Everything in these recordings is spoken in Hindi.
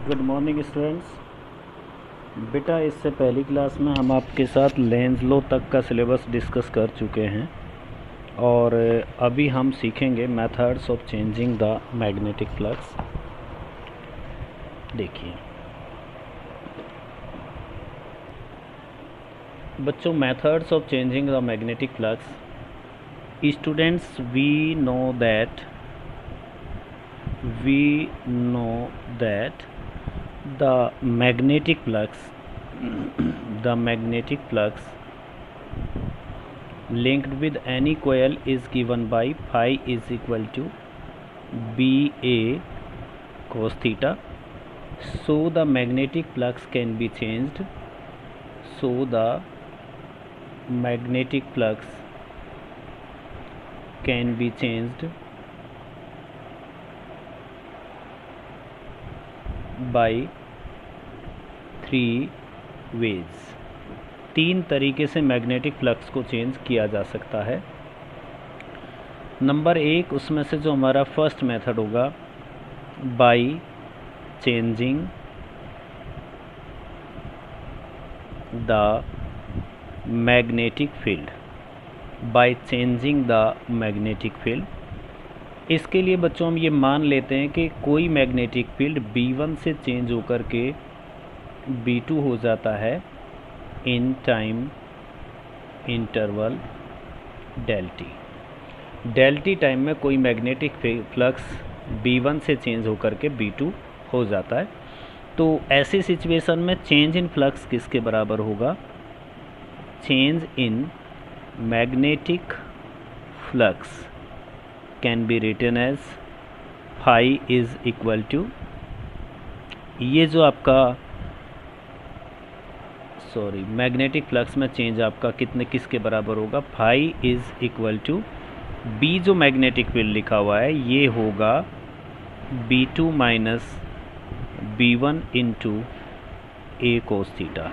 Good morning students. बेटा इससे पहली क्लास में हम आपके साथ लेंज लॉ तक का सिलेबस डिस्कस कर चुके हैं और अभी हम सीखेंगे methods of changing the magnetic flux. देखिए बच्चों, methods of changing the magnetic flux, students we know that the magnetic flux linked with any coil is given by phi is equal to BA cos theta. So the magnetic flux can be changed. By 3 ways। 3 तरीके से मैग्नेटिक फ्लक्स को चेंज किया जा सकता है। नंबर 1 उसमें से जो हमारा फर्स्ट मेथड होगा, bye changing the magnetic field. इसके लिए बच्चों हम ये मान लेते हैं कि कोई मैग्नेटिक फील्ड B1 से चेंज होकर के B2 हो जाता है in time interval del T time में कोई मैग्नेटिक फ्लक्स B1 से चेंज होकर के B2 हो जाता है। तो ऐसी सिचुएशन में चेंज इन फ्लक्स किसके बराबर होगा? Change in magnetic flux can be written as phi is equal to, ये जो आपका मैग्नेटिक फ्लक्स में चेंज आपका किसके बराबर होगा? Phi is equal to B, जो मैग्नेटिक फील्ड लिखा हुआ है ये होगा B2 minus B1 into A cos theta.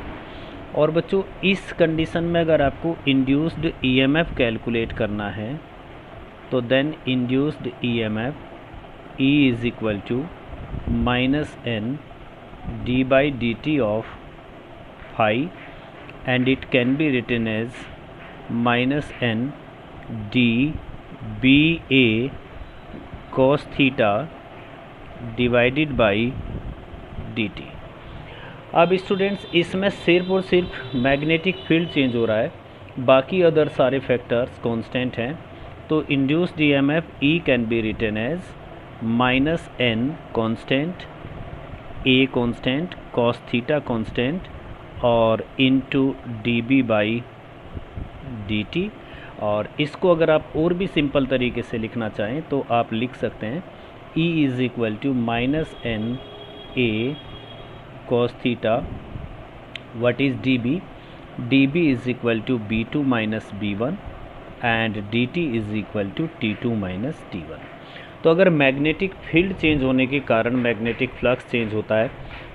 और बच्चों इस कंडीशन में अगर आपको इंड्यूस्ड EMF कैलकुलेट करना है तो then induced EMF E is equal to minus n D by D T of phi and it can be written as minus n D B A cos theta divided by D T. अब स्टूडेंट्स इसमें सिर्फ और सिर्फ मैग्नेटिक फील्ड चेंज हो रहा है, बाकी अदर सारे फैक्टर्स कांस्टेंट हैं। तो induced EMF E can be written as minus n constant, A constant, cos theta constant और इनटू dB बाई dt। और इसको अगर आप और भी सिंपल तरीके से लिखना चाहें तो आप लिख सकते हैं E is equal to minus n A cos theta, what is dB? dB is equal to B2 minus B1 and dt is equal to T2 minus T1। तो अगर मैग्नेटिक फील्ड चेंज होने के कारण मैग्नेटिक फ्लक्स चेंज होता है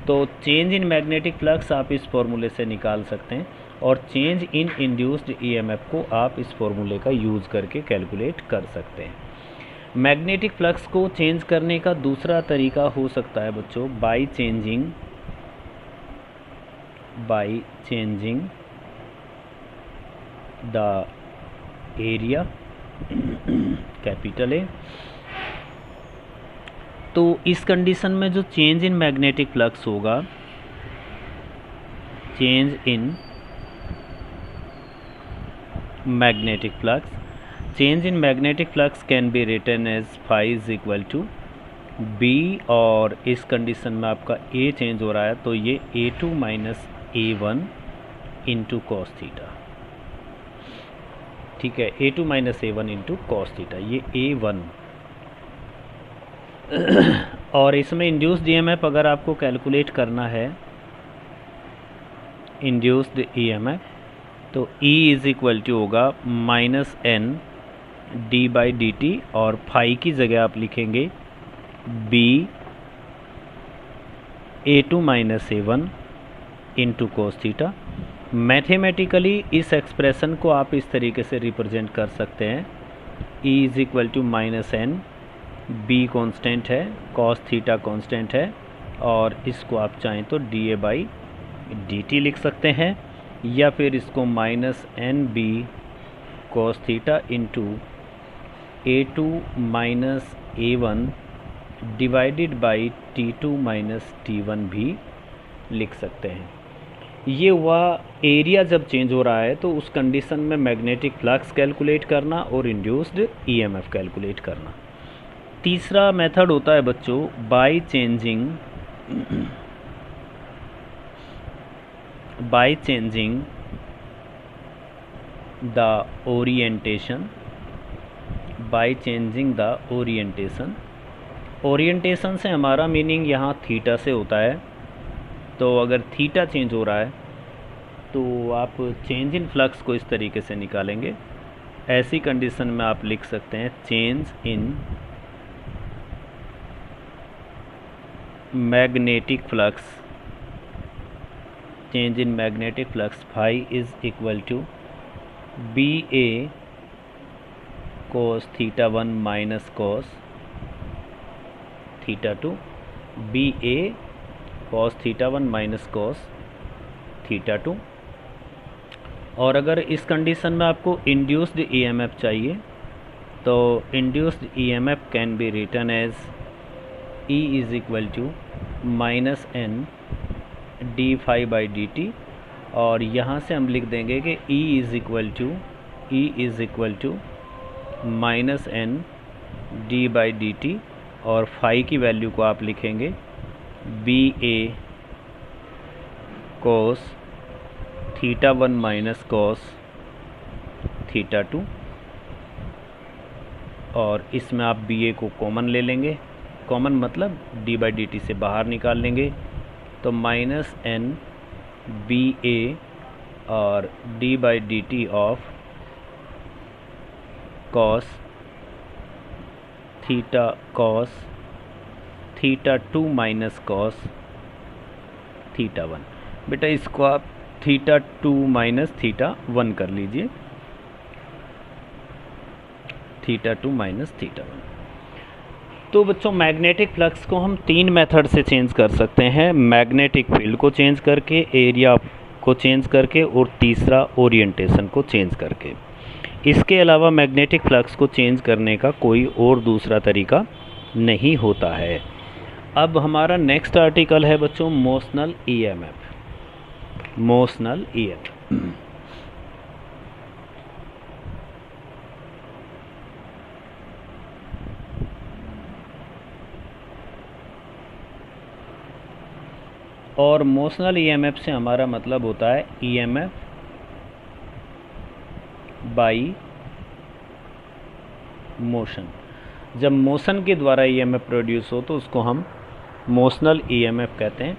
तो चेंज इन मैग्नेटिक फ्लक्स आप इस फॉर्मूले से निकाल सकते हैं और चेंज इन इंड्यूस्ड EMF को आप इस फॉर्मूले का यूज़ करके कैलकुलेट कर सकते हैं। मैग्नेटिक फ्लक्स को चेंज करने का दूसरा तरीका हो सकता है बच्चों by changing the area capital A. तो इस कंडीशन में जो चेंज इन मैग्नेटिक फ्लक्स होगा, change in magnetic flux can be written as phi is equal to B, और इस कंडीशन में आपका ए चेंज हो रहा है तो ये A2 minus A1 into cos theta. ठीक है, A2 minus A1 into cos theta, ये A1। और इसमें इंड्यूस्ड EMF अगर आपको कैलकुलेट करना है इंड्यूस्ड EMF तो E इज इक्वल टू होगा minus n D by D t, और फाई की जगह आप लिखेंगे B A2 minus A1 into cos theta. Mathematically इस एक्सप्रेशन को आप इस तरीके से रिप्रेजेंट कर सकते हैं, E is equal to minus n, B constant है, cos थीटा कांस्टेंट है और इसको आप चाहें तो dA बाई dt लिख सकते हैं, या फिर इसको minus N B cos theta into A2 minus A1 divided by T2 minus T1 भी लिख सकते हैं। ये हुआ एरिया जब चेंज हो रहा है तो उस कंडीशन में मैग्नेटिक फ्लक्स कैलकुलेट करना और इंड्यूस्ड ईएमएफ कैलकुलेट करना। तीसरा मेथड होता है बच्चों by changing the orientation. Bye changing the orientation, orientation से हमारा मीनिंग यहाँ थीटा से होता है। तो अगर थीटा चेंज हो रहा है तो आप चेंज इन फ्लक्स को इस तरीके से निकालेंगे। ऐसी कंडीशन में आप लिख सकते हैं change in magnetic flux, change in magnetic flux phi is equal to B A cos theta 1 minus cos theta 2, B A cos theta 1 minus cos theta 2। और अगर इस कंडीशन में आपको इंड्यूस्ड ईएमएफ चाहिए तो induced EMF can be written as E is equal to minus N d phi by D t, और यहाँ से हम लिख देंगे कि E is equal to minus N d by D t, और फाई की वैल्यू को आप लिखेंगे बी ए कोस थीटा 1 माइनस कोस थीटा 2, और इसमें आप बी ए को कॉमन ले लेंगे। कॉमन मतलब डी बाई डी टी से बाहर निकाल लेंगे, तो माइनस एन बी ए और D by D T of cos theta 2 minus cos theta 1। बेटा इसको आप थीटा 2 माइनस थीटा 1 कर लीजिए, थीटा 2 माइनस थीटा 1। तो बच्चों मैग्नेटिक फ्लक्स को हम 3 मेथड से चेंज कर सकते हैं, मैग्नेटिक फील्ड को चेंज करके, एरिया को चेंज करके, और तीसरा ओरिएंटेशन को चेंज करके। इसके अलावा मैग्नेटिक फ्लक्स को चेंज करने का कोई और दूसरा तरीका नहीं होता है। अब हमारा नेक्स्ट आर्टिकल है बच्चों मोशनल ईएमएफ। मोशनल ईएमएफ और मोशनल ईएमएफ से हमारा मतलब होता है ईएमएफ बाई मोशन। जब मोशन के द्वारा ईएमएफ प्रोड्यूस हो तो उसको हम मोशनल ईएमएफ कहते हैं।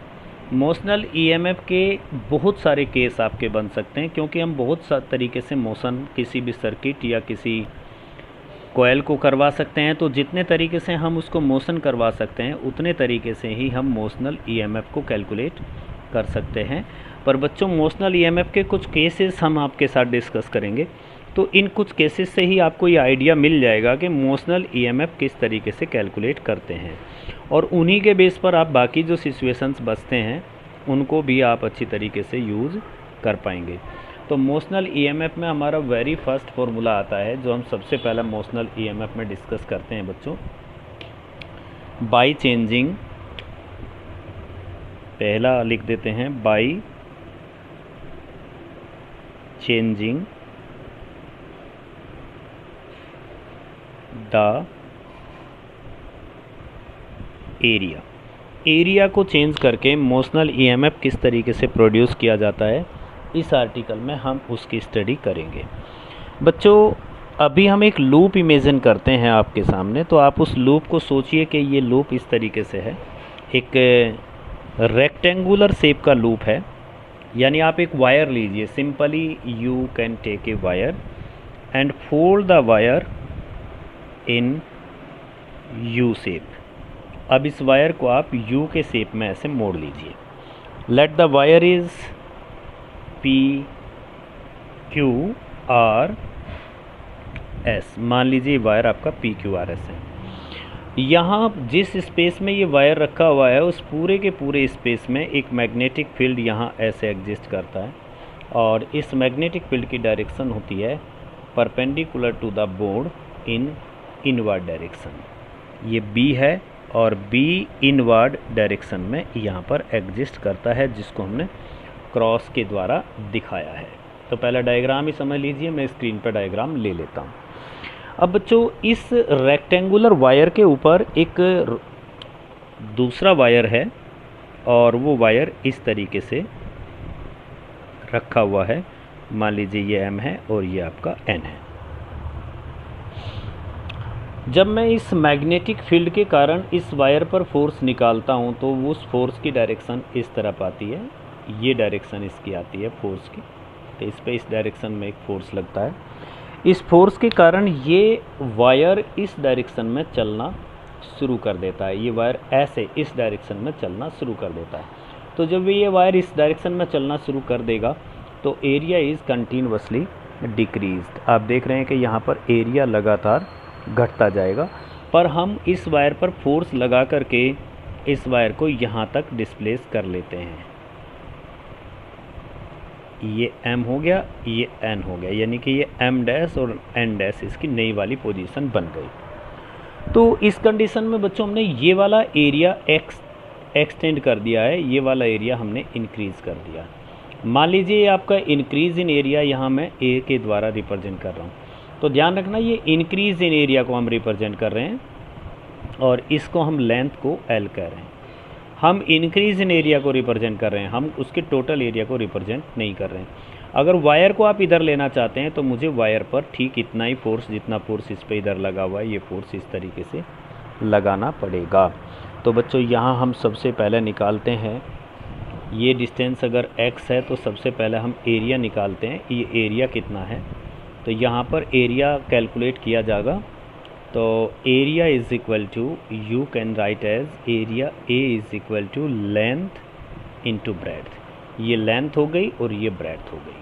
मोशनल ईएमएफ के बहुत सारे केस आपके बन सकते हैं, क्योंकि हम बहुत सा तरीके से मोशन किसी भी सर्किट या किसी कोयल को करवा सकते हैं। तो जितने तरीके से हम उसको मोशन करवा सकते हैं उतने तरीके से ही हम मोशनल ईएमएफ को कैलकुलेट कर सकते हैं। पर बच्चों मोशनल ईएमएफ के कुछ केसेस हम आपके साथ डिस्कस करेंगे, तो इन कुछ केसेस से ही आपको ये आइडिया मिल जाएगा कि मोशनल ईएमएफ किस तरीके से कैलकुलेट करते हैं, और उन्हीं के बेस पर आप बाकी जो सिचुएशंस बचते हैं उनको भी आप अच्छी तरीके से यूज़ कर पाएंगे। तो मोशनल ईएमएफ में हमारा वेरी फर्स्ट फॉर्मूला आता है जो हम सबसे पहला मोशनल ईएमएफ में डिस्कस करते हैं बच्चों, बाय चेंजिंग, पहला लिख देते हैं bye changing the area. Area को चेंज करके मोशनल ईएमएफ किस तरीके से प्रोड्यूस किया जाता है इस आर्टिकल में हम उसकी स्टडी करेंगे। बच्चों अभी हम एक लूप इमेजिन करते हैं आपके सामने, तो आप उस लूप को सोचिए कि ये लूप इस तरीके से है, एक रेक्टेंगुलर शेप का लूप है। यानी आप एक वायर लीजिए, simply you can take a wire and fold the wire in U shape. अब इस वायर को आप यू के शेप में ऐसे मोड़ लीजिए। Let the wire is P Q R S, मान लीजिए वायर आपका पी क्यू आर एस है। यहाँ जिस स्पेस में ये वायर रखा हुआ है उस पूरे के पूरे स्पेस में एक मैग्नेटिक फील्ड यहाँ ऐसे एग्जिस्ट करता है, और इस मैग्नेटिक फील्ड की डायरेक्शन होती है perpendicular to the board in inward direction. ये बी है और बी इनवर्ड डायरेक्शन में यहाँ पर एग्जिस्ट करता है, जिसको हमने क्रॉस के द्वारा दिखाया है। तो पहला डायग्राम ही समझ लीजिए, मैं स्क्रीन पर डायग्राम ले लेता हूँ। अब बच्चों इस रेक्टेंगुलर वायर के ऊपर एक दूसरा वायर है और वो वायर इस तरीके से रखा हुआ है। मान लीजिए ये M है और ये आपका N है। जब मैं इस मैग्नेटिक फील्ड के कारण इस वायर पर फोर्स निकालता हूं तो उस फोर्स की डायरेक्शन इस तरफ आती है, ये डायरेक्शन इसकी आती है फोर्स की, तो इस पे इस डायरेक्शन में एक फोर्स लगता है। इस फोर्स के कारण ये वायर इस डायरेक्शन में चलना शुरू कर देता है, ये वायर ऐसे इस डायरेक्शन में चलना शुरू कर देता है। तो जब ये वायर इस डायरेक्शन में चलना शुरू कर देगा तो एरिया इज़ कंटिन्यूअसली डिक्रीज्ड। आप देख रहे हैं कि यहाँ पर एरिया लगातार घटता जाएगा, पर हम इस वायर पर फोर्स लगा करके इस वायर को यहाँ तक डिस्प्लेस कर लेते हैं। ये M हो गया, ये N हो गया, यानी कि ये M डैश और N डैश इसकी नई वाली पोजीशन बन गई। तो इस कंडीशन में बच्चों हमने ये वाला एरिया एक्सटेंड कर दिया है, ये वाला एरिया हमने इंक्रीज़ कर दिया। मान लीजिए आपका इंक्रीज़ इन एरिया यहाँ मैं A के द्वारा रिप्रेजेंट कर रहा हूँ, तो ध्यान रखना ये इंक्रीज़ इन एरिया को हम रिप्रेजेंट कर रहे हैं और इसको हम लेंथ को L कह रहे हैं। हम इंक्रीज़ इन एरिया को रिप्रेजेंट कर रहे हैं, हम उसके टोटल एरिया को रिप्रेजेंट नहीं कर रहे हैं। अगर वायर को आप इधर लेना चाहते हैं तो मुझे वायर पर ठीक इतना ही फोर्स, जितना फोर्स इस पर इधर लगा हुआ है, ये फोर्स इस तरीके से लगाना पड़ेगा। तो बच्चों यहाँ हम सबसे पहले निकालते हैं, ये डिस्टेंस अगर x है तो सबसे पहले हम एरिया निकालते हैं, ये एरिया कितना है। तो यहाँ पर एरिया कैलकुलेट किया जाएगा, तो area is equal to, you can write as area A is equal to length into breadth. ये लेंथ हो गई और ये ब्रेड्थ हो गई।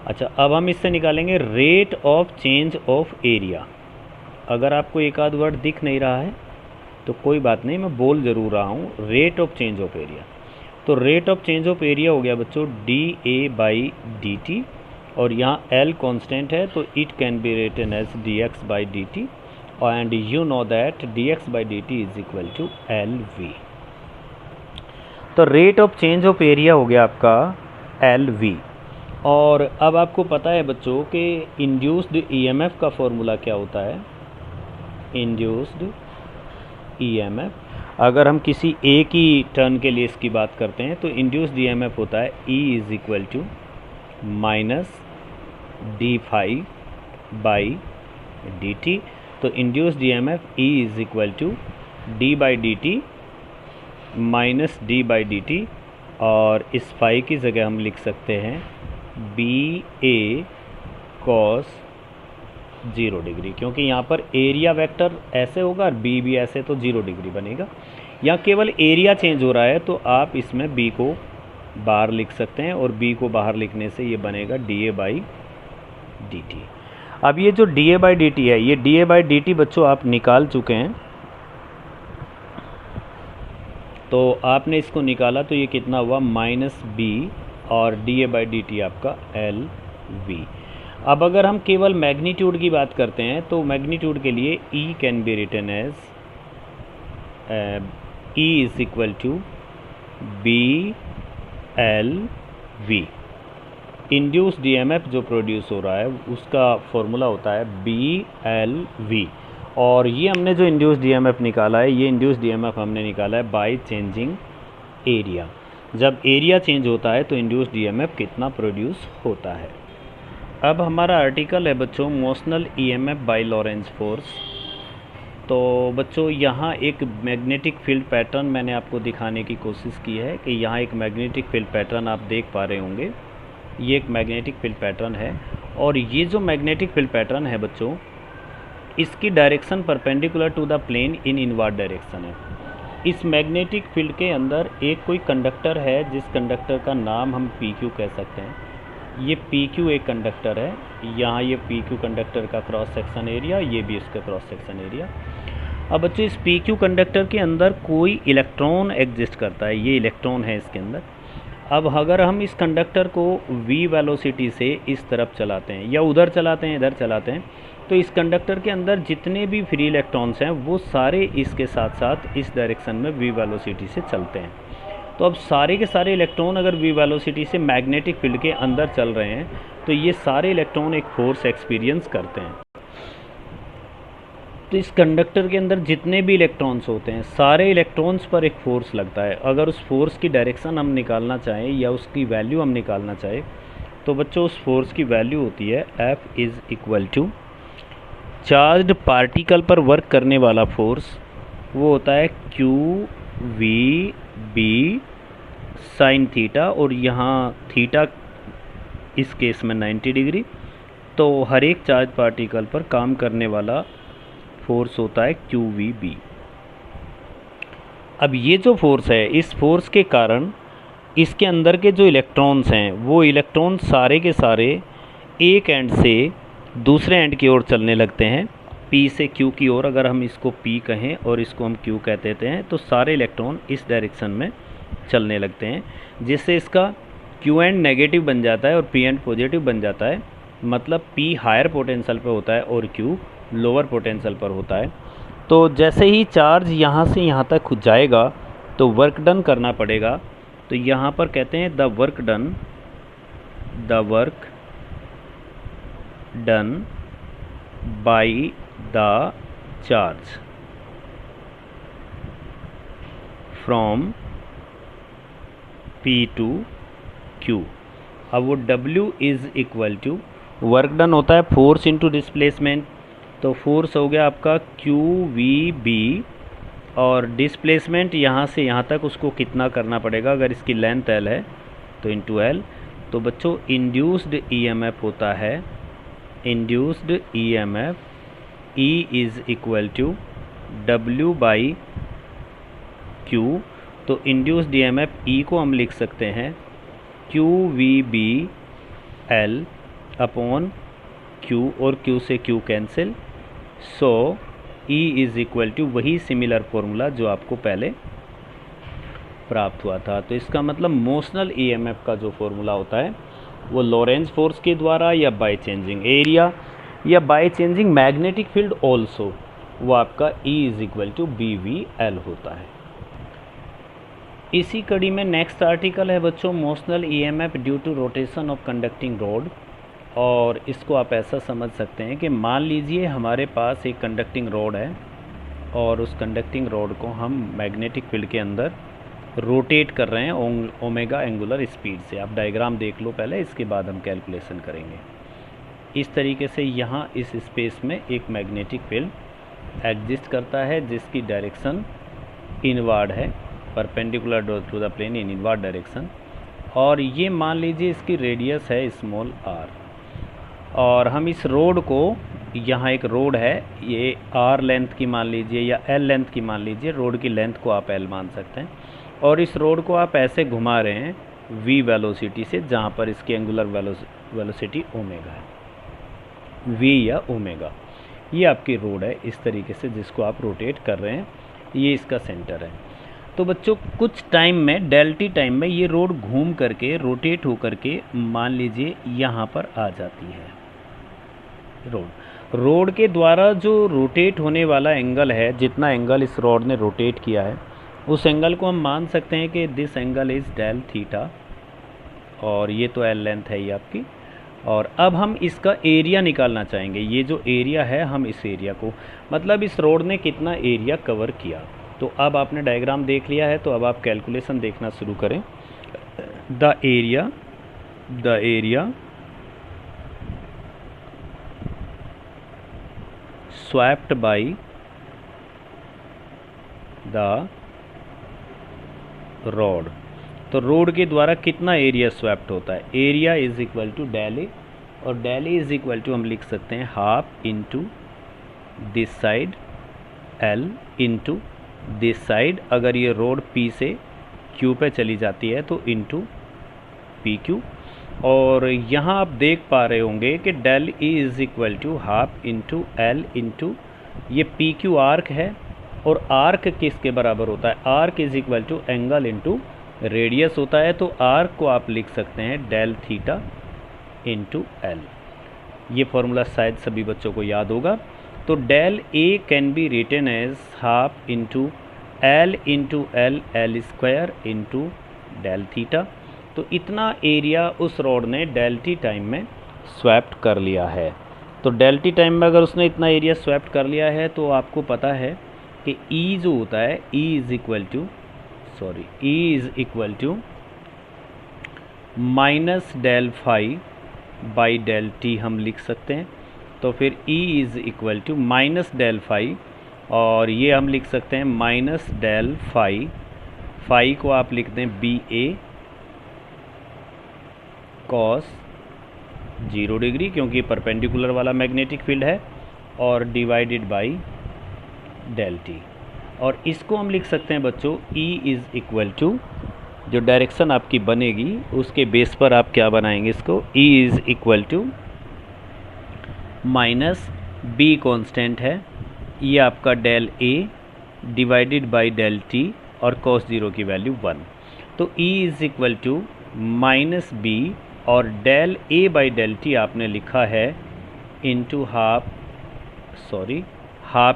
अच्छा, अब हम इससे निकालेंगे rate of change of area. अगर आपको एक आध वर्ड दिख नहीं रहा है तो कोई बात नहीं, मैं बोल ज़रूर रहा हूँ, rate of change of area. तो rate of change of area हो गया बच्चों dA/dt, और यहाँ L कांस्टेंट है तो it can be written as dx/dt, and you know that dx/dt is equal to LV। तो rate of change of area हो गया आपका LV। और अब आपको पता है बच्चों कि इंड्यूस्ड EMF का फॉर्मूला क्या होता है। इंड्यूस्ड EMF, अगर हम किसी एक ही टर्न के लिए इसकी बात करते हैं तो इंड्यूस्ड EMF होता है E is equal to minus d∅/dt। तो induced EMF E is equal to d/dt minus d/dt, और इस फाई की जगह हम लिख सकते हैं BA cos 0 डिग्री, क्योंकि यहाँ पर एरिया वेक्टर ऐसे होगा और B भी ऐसे, तो 0 डिग्री बनेगा। यहाँ केवल एरिया चेंज हो रहा है तो आप इसमें B को बाहर लिख सकते हैं, और B को बाहर लिखने से ये बनेगा dA/dt। अब ये जो dA/dt है, ये dA/dt बच्चों आप निकाल चुके हैं, तो आपने इसको निकाला तो ये कितना हुआ -B, और dA/dt आपका LV। अब अगर हम केवल मैग्नीट्यूड की बात करते हैं तो मैग्नीट्यूड के लिए E can be written as E is equal to BLV। Induced EMF जो प्रोड्यूस हो रहा है उसका फॉर्मूला होता है BLV, और ये हमने जो इंड्यूस्ड EMF निकाला है, ये इंड्यूस्ड EMF हमने निकाला है बाय चेंजिंग एरिया। जब एरिया चेंज होता है तो इंड्यूस्ड EMF कितना प्रोड्यूस होता है। अब हमारा आर्टिकल है बच्चों motional EMF by Lorentz force. तो बच्चों यहाँ एक मैग्नेटिक फील्ड पैटर्न मैंने आपको दिखाने की कोशिश की है कि यहाँ एक मैग्नेटिक फील्ड पैटर्न आप देख पा रहे होंगे। ये एक मैग्नेटिक फील्ड पैटर्न है, और ये जो मैग्नेटिक फील्ड पैटर्न है बच्चों, इसकी direction perpendicular to the plane in inward direction है। इस मैग्नेटिक फील्ड के अंदर एक कोई कंडक्टर है, जिस कंडक्टर का नाम हम PQ कह सकते हैं। ये PQ एक कंडक्टर है, यहाँ ये PQ कंडक्टर का क्रॉस सेक्शन एरिया, ये भी इसका क्रॉस सेक्शन एरिया। अब बच्चों इस पी क्यू कंडक्टर के अंदर कोई इलेक्ट्रॉन एग्जिस्ट करता है, ये इलेक्ट्रॉन है इसके अंदर। अब अगर हम इस कंडक्टर को v वेलोसिटी से इस तरफ चलाते हैं या उधर चलाते हैं, इधर चलाते हैं, तो इस कंडक्टर के अंदर जितने भी फ्री इलेक्ट्रॉन्स हैं वो सारे इसके साथ साथ इस डायरेक्शन में v वेलोसिटी से चलते हैं। तो अब सारे के सारे इलेक्ट्रॉन अगर v वेलोसिटी से मैग्नेटिक फील्ड के अंदर चल रहे हैं तो ये सारे इलेक्ट्रॉन एक फोर्स एक्सपीरियंस करते हैं। तो इस कंडक्टर के अंदर जितने भी इलेक्ट्रॉन्स होते हैं सारे इलेक्ट्रॉन्स पर एक फ़ोर्स लगता है। अगर उस फोर्स की डायरेक्शन हम निकालना चाहें या उसकी वैल्यू हम निकालना चाहें तो बच्चों उस फोर्स की वैल्यू होती है F is equal to charged particle पर वर्क करने वाला फोर्स, वो होता है Q V B sine theta, और यहाँ थीटा इस केस में 90 डिग्री। तो हर एक चार्ज पार्टिकल पर काम करने वाला फोर्स होता है QVB। अब ये जो फोर्स है, इस फोर्स के कारण इसके अंदर के जो इलेक्ट्रॉन्स हैं वो इलेक्ट्रॉन सारे के सारे एक एंड से दूसरे एंड की ओर चलने लगते हैं, P से Q की ओर। अगर हम इसको P कहें और इसको हम Q कहते हैं तो सारे इलेक्ट्रॉन इस डायरेक्शन में चलने लगते हैं, जिससे इसका Q एंड नेगेटिव बन जाता है और P एंड पॉजिटिव बन जाता है। मतलब P हायर पोटेंशियल पर होता है और Q लोअर पोटेंशियल पर होता है। तो जैसे ही चार्ज यहाँ से यहाँ तक जाएगा तो वर्क डन करना पड़ेगा। तो यहाँ पर कहते हैं the work done by the charge from P to Q। अब वो W is equal to work done होता है फोर्स इंटू डिस्प्लेसमेंट। तो फोर्स हो गया आपका QVB और डिस्प्लेसमेंट यहाँ से यहाँ तक उसको कितना करना पड़ेगा, अगर इसकी लेंथ L है तो इंटू L। तो बच्चों इंड्यूस्ड EMF होता है, induced EMF E is equal to W by Q। तो इंड्यूस्ड EMF E को हम लिख सकते हैं QVB L अपॉन Q, और Q से Q cancel. So E is equal to वही सिमिलर फॉर्मूला जो आपको पहले प्राप्त हुआ था। तो इसका मतलब मोशनल EMF का जो फॉर्मूला होता है वो लॉरेंज फोर्स के द्वारा या बाय चेंजिंग एरिया या by changing magnetic field also, वो आपका E is equal to BVL होता है। इसी कड़ी में नेक्स्ट आर्टिकल है बच्चों motional EMF due to rotation of conducting rod. और इसको आप ऐसा समझ सकते हैं कि मान लीजिए हमारे पास एक कंडक्टिंग रॉड है और उस कंडक्टिंग रॉड को हम मैग्नेटिक फील्ड के अंदर रोटेट कर रहे हैं ओमेगा एंगुलर स्पीड से। आप डायग्राम देख लो पहले, इसके बाद हम कैलकुलेशन करेंगे। इस तरीके से यहाँ इस स्पेस में एक मैग्नेटिक फील्ड एग्जिस्ट करता है जिसकी डायरेक्शन इनवर्ड है, perpendicular to the plane in inward direction. और ये मान लीजिए इसकी रेडियस है स्मॉल r, और हम इस रोड को, यहाँ एक रोड है, ये r लेंथ की मान लीजिए या l लेंथ की मान लीजिए, रोड की लेंथ को आप l मान सकते हैं। और इस रोड को आप ऐसे घुमा रहे हैं v वेलोसिटी से, जहाँ पर इसकी एंगुलर वेलोसिटी ओमेगा है, v या ओमेगा। ये आपकी रोड है इस तरीके से जिसको आप रोटेट कर रहे हैं, ये इसका सेंटर है। तो बच्चों कुछ टाइम में, डेल्टी टाइम में, ये रोड घूम करके रोटेट हो करके मान लीजिए यहाँ पर आ जाती है। रोड के द्वारा जो रोटेट होने वाला एंगल है, जितना एंगल इस रोड ने रोटेट किया है उस एंगल को हम मान सकते हैं कि this angle is del theta, और ये तो एल लेंथ है ये आपकी। और अब हम इसका एरिया निकालना चाहेंगे। ये जो एरिया है, हम इस एरिया को, मतलब इस रोड ने कितना एरिया कवर किया। तो अब आपने डायग्राम देख लिया है तो अब आप कैलकुलेशन देखना शुरू करें। The area swept by the road. तो रोड के द्वारा कितना एरिया स्वैप्ड होता है, area is equal to del A, और del A is equal to हम लिख सकते हैं half into this side L into this side. अगर ये रोड P से Q पे चली जाती है तो इंटू PQ। और यहाँ आप देख पा रहे होंगे कि del E is equal to half into L into ये PQ आर्क है और आर्क किसके बराबर होता है? Arc is equal to angle into radius होता है। तो आर्क को आप लिख सकते हैं डेल थीटा इंटू एल। ये फॉर्मूला शायद सभी बच्चों को याद होगा। तो del A can be written as half into L L square into del theta. तो इतना एरिया उस रॉड ने डेल टी टाइम में स्वैप्ट कर लिया है। तो डेल टी टाइम में अगर उसने इतना एरिया स्वैप्ट कर लिया है तो आपको पता है कि E जो होता है E is equal to minus del phi by del T हम लिख सकते हैं। तो फिर E is equal to minus del phi, और ये हम लिख सकते हैं माइनस डेल फाई। फाई को आप लिख दें बी ए कॉस 0 डिग्री, क्योंकि परपेंडिकुलर वाला मैग्नेटिक फील्ड है, और डिवाइडेड बाई डेल टी। और इसको हम लिख सकते हैं बच्चों E इज इक्वल टू, जो डायरेक्शन आपकी बनेगी उसके बेस पर आप क्या बनाएंगे इसको, E is equal to minus B constant है, ये आपका del A divided by del T, और cos 0 की वैल्यू 1। तो E is equal to minus B, और del A by del T आपने लिखा है into half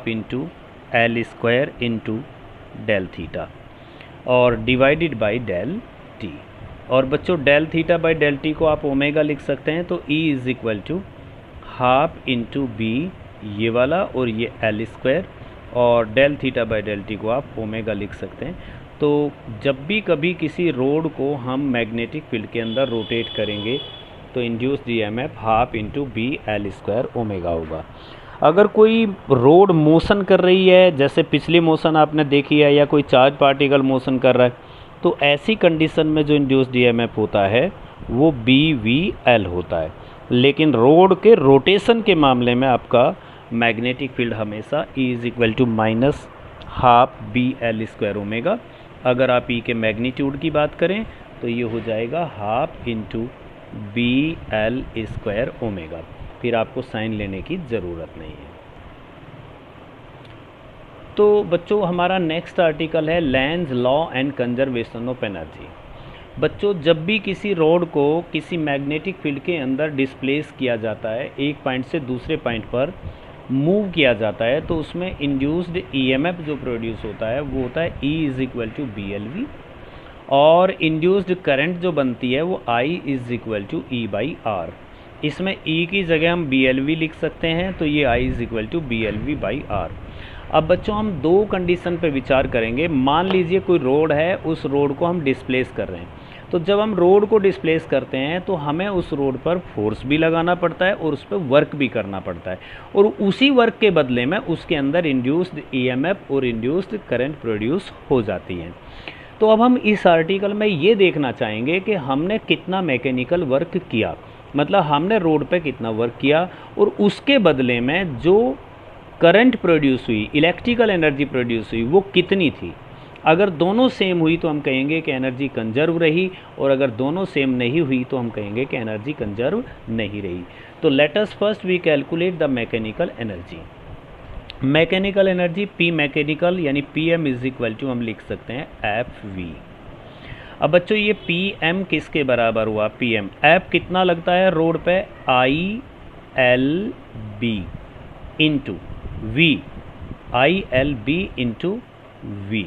into L square into del theta, और डिवाइडेड बाई डेल टी। और बच्चों del theta by del T को आप ओमेगा लिख सकते हैं। तो E is equal to half into B ये वाला, और ये एल स्क्वायर, और del theta by del T को आप ओमेगा लिख सकते हैं। तो जब भी कभी किसी रोड को हम मैग्नेटिक फील्ड के अंदर रोटेट करेंगे तो induced EMF half into B L square omega होगा। अगर कोई रोड मोशन कर रही है, जैसे पिछली मोशन आपने देखी है, या कोई चार्ज पार्टिकल मोशन कर रहा है, तो ऐसी कंडीशन में जो इंड्यूस्ड ईएमएफ होता है वो बी वी एल होता है। लेकिन रोड के रोटेशन के मामले में आपका मैग्नेटिक फील्ड हमेशा E is equal to minus half B L square omega. अगर आप E के मैग्नीट्यूड की बात करें तो ये हो जाएगा half into B L square omega. फिर आपको साइन लेने की ज़रूरत नहीं है। तो बच्चों हमारा नेक्स्ट आर्टिकल है Lenz law and conservation of energy. बच्चों जब भी किसी रोड को किसी मैग्नेटिक फील्ड के अंदर डिस्प्लेस किया जाता है, एक पॉइंट से दूसरे पॉइंट पर मूव किया जाता है, तो उसमें इंड्यूस्ड ईएमएफ जो प्रोड्यूस होता है वो होता है E is equal to B L V, और इंड्यूस्ड करंट जो बनती है वो I is equal to E by R. इसमें E की जगह हम बी एल वी लिख सकते हैं, तो ये I is equal to B L V by R. अब बच्चों हम दो कंडीशन पे विचार करेंगे। मान लीजिए कोई रोड है, उस रोड को हम डिस्प्लेस कर रहे हैं। तो जब हम रोड को डिस्प्लेस करते हैं तो हमें उस रोड पर फोर्स भी लगाना पड़ता है और उस पर वर्क भी करना पड़ता है, और उसी वर्क के बदले में उसके अंदर इंड्यूस्ड ईएमएफ और इंड्यूस्ड करंट प्रोड्यूस हो जाती हैं। तो अब हम इस आर्टिकल में ये देखना चाहेंगे कि हमने कितना मैकेनिकल वर्क किया, मतलब हमने रोड पे कितना वर्क किया, और उसके बदले में जो करंट प्रोड्यूस हुई, इलेक्ट्रिकल एनर्जी प्रोड्यूस हुई, वो कितनी थी। अगर दोनों सेम हुई तो हम कहेंगे कि एनर्जी कंजर्व रही, और अगर दोनों सेम नहीं हुई तो हम कहेंगे कि एनर्जी कंजर्व नहीं रही। तो let us first we calculate the mechanical energy. Mechanical energy P mechanical यानी P M is equal to हम लिख सकते हैं एफ वी। अब बच्चों ये पी एम किसके बराबर हुआ, पी एम एफ कितना लगता है रोड पे, I L B into V, I L B into V.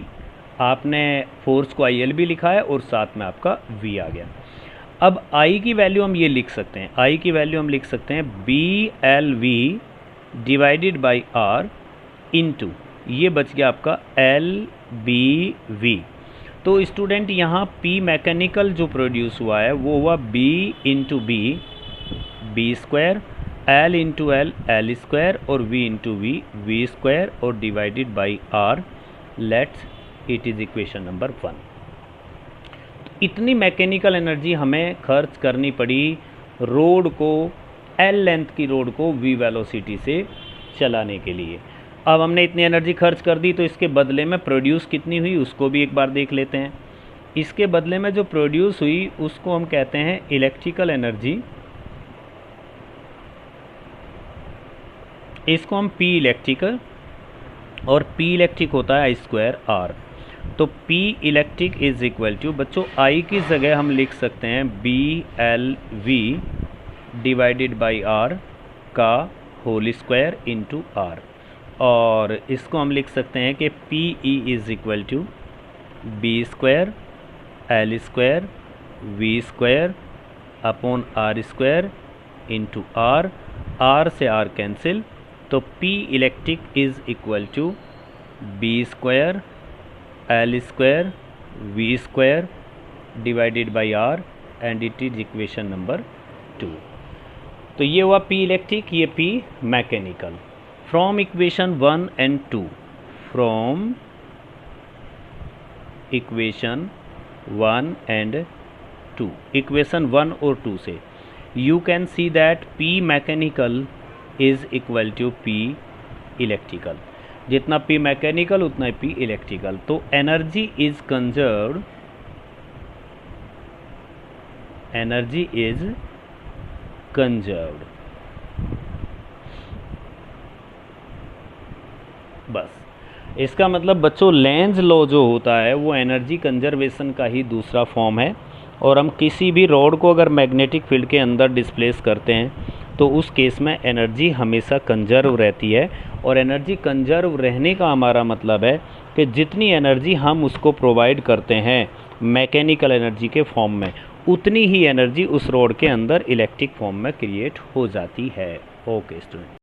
आपने फोर्स को आई एल बी लिखा है और साथ में आपका वी आ गया। अब आई की वैल्यू हम ये लिख सकते हैं, आई की वैल्यू हम लिख सकते हैं B L V divided by R into ये बच गया आपका एल बी वी। तो स्टूडेंट यहाँ पी मैकेनिकल जो प्रोड्यूस हुआ है वो हुआ B into B, B square, L into L, L square, और V into V, V square, और divided by R. Let's it is equation number 1। इतनी मैकेनिकल एनर्जी हमें खर्च करनी पड़ी रोड को, एल लेंथ की रोड को वी वेलोसिटी से चलाने के लिए। अब हमने इतनी एनर्जी खर्च कर दी, तो इसके बदले में प्रोड्यूस कितनी हुई उसको भी एक बार देख लेते हैं। इसके बदले में जो प्रोड्यूस हुई उसको हम कहते हैं इलेक्ट्रिकल एनर्जी, इसको हम पी इलेक्ट्रिकल और P इलेक्ट्रिक होता है I²R। तो P electric is equal to, बच्चों I की जगह हम लिख सकते हैं BLV डिवाइडेड बाई R का होल स्क्वायर इंटू R, और इसको हम लिख सकते हैं कि PE is equal to B² L² V² upon R² into R। R से R कैंसिल, तो P electric is equal to B² L² V² divided by R, and it is equation number 2। तो ये हुआ P इलेक्ट्रिक, ये P mechanical. From equation 1 and 2, from equation 1 and 2, equation 1 और 2 से you can see that P mechanical is equal to P electrical. जितना P मैकेनिकल उतना ही P इलेक्ट्रिकल। तो energy is conserved, energy is conserved, बस इसका मतलब बच्चों लेंज लॉ जो होता है वो एनर्जी कंजर्वेशन का ही दूसरा फॉर्म है। और हम किसी भी रॉड को अगर मैग्नेटिक फील्ड के अंदर डिस्प्लेस करते हैं तो उस केस में एनर्जी हमेशा कंजर्व रहती है। और एनर्जी कंजर्व रहने का हमारा मतलब है कि जितनी एनर्जी हम उसको प्रोवाइड करते हैं मैकेनिकल एनर्जी के फॉर्म में, उतनी ही एनर्जी उस रॉड के अंदर इलेक्ट्रिक फॉर्म में क्रिएट हो जाती है। Okay student.